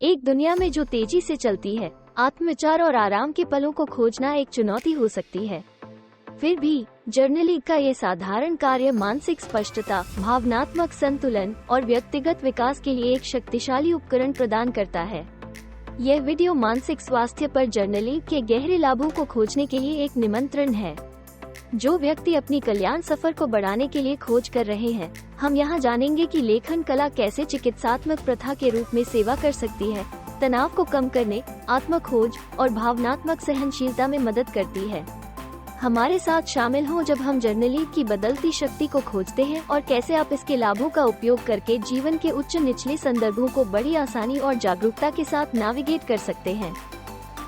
एक दुनिया में जो तेजी से चलती है, आत्मविचार और आराम के पलों को खोजना एक चुनौती हो सकती है। फिर भी जर्नलिंग का ये साधारण कार्य मानसिक स्पष्टता, भावनात्मक संतुलन और व्यक्तिगत विकास के लिए एक शक्तिशाली उपकरण प्रदान करता है। यह वीडियो मानसिक स्वास्थ्य पर जर्नलिंग के गहरे लाभों को खोजने के लिए एक निमंत्रण है। जो व्यक्ति अपनी कल्याण सफर को बढ़ाने के लिए खोज कर रहे हैं, हम यहाँ जानेंगे कि लेखन कला कैसे चिकित्सात्मक प्रथा के रूप में सेवा कर सकती है, तनाव को कम करने, आत्म खोज और भावनात्मक सहनशीलता में मदद करती है। हमारे साथ शामिल हों जब हम जर्नलिंग की बदलती शक्ति को खोजते हैं और कैसे आप इसके लाभों का उपयोग करके जीवन के उच्च निचले संदर्भों को बड़ी आसानी और जागरूकता के साथ नेविगेट कर सकते हैं।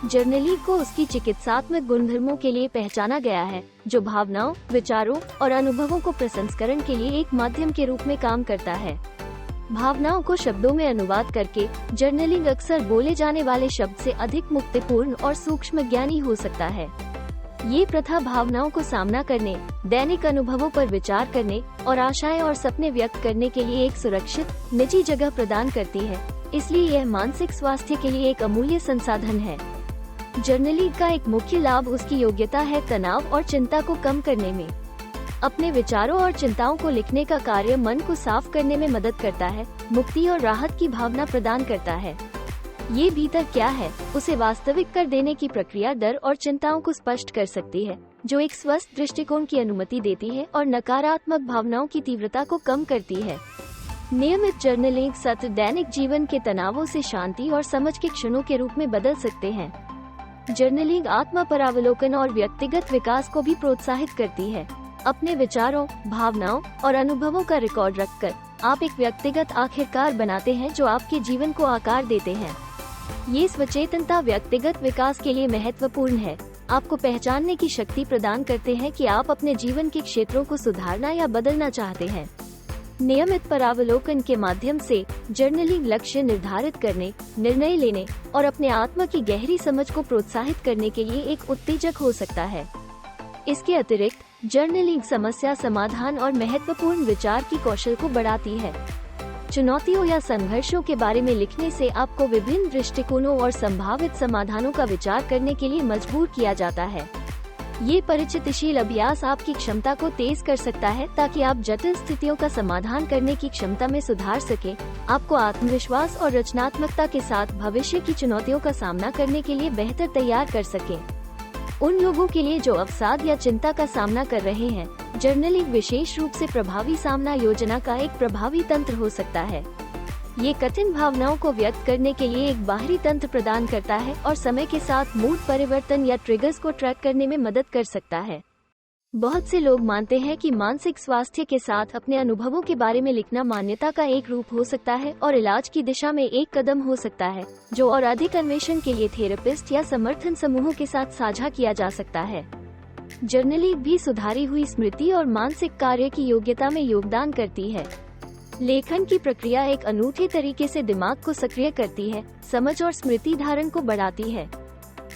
जर्नलिंग को उसकी चिकित्सात्मक गुणधर्मों के लिए पहचाना गया है, जो भावनाओं, विचारों और अनुभवों को प्रसंस्करण के लिए एक माध्यम के रूप में काम करता है। भावनाओं को शब्दों में अनुवाद करके जर्नलिंग अक्सर बोले जाने वाले शब्द से अधिक मुक्तिपूर्ण और सूक्ष्म ज्ञानी हो सकता है। ये प्रथा भावनाओं को सामना करने, दैनिक अनुभवों पर विचार करने और आशाएं और सपने व्यक्त करने के लिए एक सुरक्षित, निजी जगह प्रदान करती है। इसलिए यह मानसिक स्वास्थ्य के लिए एक अमूल्य संसाधन है। जर्नलिंग का एक मुख्य लाभ उसकी योग्यता है तनाव और चिंता को कम करने में। अपने विचारों और चिंताओं को लिखने का कार्य मन को साफ करने में मदद करता है, मुक्ति और राहत की भावना प्रदान करता है। ये भीतर क्या है, उसे वास्तविक कर देने की प्रक्रिया डर और चिंताओं को स्पष्ट कर सकती है, जो एक स्वस्थ दृष्टिकोण की अनुमति देती है और नकारात्मक भावनाओं की तीव्रता को कम करती है। नियमित जर्नलिंग सत्र दैनिक जीवन के तनावों से शांति और समझ के क्षणों के रूप में बदल सकते हैं। जर्नलिंग आत्म परावलोकन और व्यक्तिगत विकास को भी प्रोत्साहित करती है। अपने विचारों, भावनाओं और अनुभवों का रिकॉर्ड रखकर आप एक व्यक्तिगत आखिरकार बनाते हैं जो आपके जीवन को आकार देते हैं। ये स्वचेतनता व्यक्तिगत विकास के लिए महत्वपूर्ण है। आपको पहचानने की शक्ति प्रदान करते हैं कि आप अपने जीवन के क्षेत्रों को सुधारना या बदलना चाहते हैं। नियमित परावलोकन के माध्यम से जर्नलिंग लक्ष्य निर्धारित करने, निर्णय लेने और अपने आत्मा की गहरी समझ को प्रोत्साहित करने के लिए एक उत्तेजक हो सकता है। इसके अतिरिक्त जर्नलिंग समस्या समाधान और महत्वपूर्ण विचार की कौशल को बढ़ाती है। चुनौतियों या संघर्षों के बारे में लिखने से आपको विभिन्न दृष्टिकोणों और संभावित समाधानों का विचार करने के लिए मजबूर किया जाता है। ये परिचितशील अभ्यास आपकी क्षमता को तेज कर सकता है ताकि आप जटिल स्थितियों का समाधान करने की क्षमता में सुधार सकें। आपको आत्मविश्वास और रचनात्मकता के साथ भविष्य की चुनौतियों का सामना करने के लिए बेहतर तैयार कर सकें। उन लोगों के लिए जो अवसाद या चिंता का सामना कर रहे हैं, जर्नलिंग विशेष रूप से प्रभावी सामना योजना का एक प्रभावी तंत्र हो सकता है। ये कठिन भावनाओं को व्यक्त करने के लिए एक बाहरी तंत्र प्रदान करता है और समय के साथ मूड परिवर्तन या ट्रिगर्स को ट्रैक करने में मदद कर सकता है। बहुत से लोग मानते हैं कि मानसिक स्वास्थ्य के साथ अपने अनुभवों के बारे में लिखना मान्यता का एक रूप हो सकता है और इलाज की दिशा में एक कदम हो सकता है, जो और अधिक अन्वेषण के लिए थेरेपिस्ट या समर्थन समूहों के साथ साझा किया जा सकता है। जर्नलिंग भी सुधारी हुई स्मृति और मानसिक कार्य की योग्यता में योगदान करती है। लेखन की प्रक्रिया एक अनूठे तरीके से दिमाग को सक्रिय करती है, समझ और स्मृति धारण को बढ़ाती है।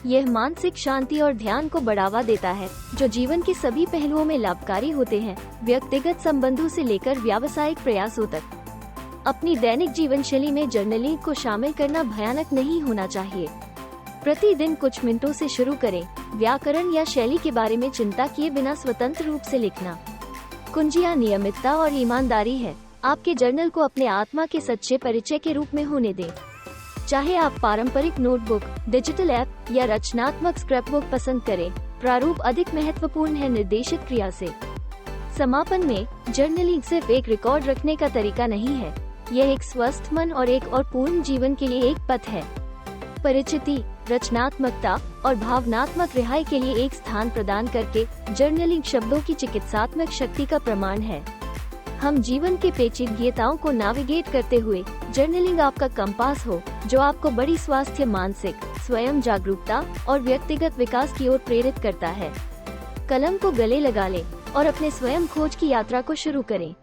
यह मानसिक शांति और ध्यान को बढ़ावा देता है, जो जीवन के सभी पहलुओं में लाभकारी होते हैं, व्यक्तिगत संबंधों से लेकर व्यावसायिक प्रयासों तक। अपनी दैनिक जीवन शैली में जर्नलिंग को शामिल करना भयानक नहीं होना चाहिए। प्रतिदिन कुछ मिनटों से शुरू करें। व्याकरण या शैली के बारे में चिंता किए बिना स्वतंत्र रूप से लिखना। कुंजियां नियमितता और ईमानदारी है। आपके जर्नल को अपने आत्मा के सच्चे परिचय के रूप में होने दें। चाहे आप पारंपरिक नोटबुक, डिजिटल ऐप या रचनात्मक स्क्रैपबुक पसंद करें, प्रारूप अधिक महत्वपूर्ण है निर्देशित क्रिया से। समापन में जर्नलिंग सिर्फ एक रिकॉर्ड रखने का तरीका नहीं है, यह एक स्वस्थ मन और एक और पूर्ण जीवन के लिए एक पथ है। परिचिति, रचनात्मकता और भावनात्मक रिहाई के लिए एक स्थान प्रदान करके जर्नलिंग शब्दों की चिकित्सात्मक शक्ति का प्रमाण है। हम जीवन के पेचीदगिताओं को नेविगेट करते हुए जर्नलिंग आपका कंपास हो, जो आपको बड़ी स्वास्थ्य, मानसिक, स्वयं जागरूकता और व्यक्तिगत विकास की ओर प्रेरित करता है। कलम को गले लगा लें और अपने स्वयं खोज की यात्रा को शुरू करें।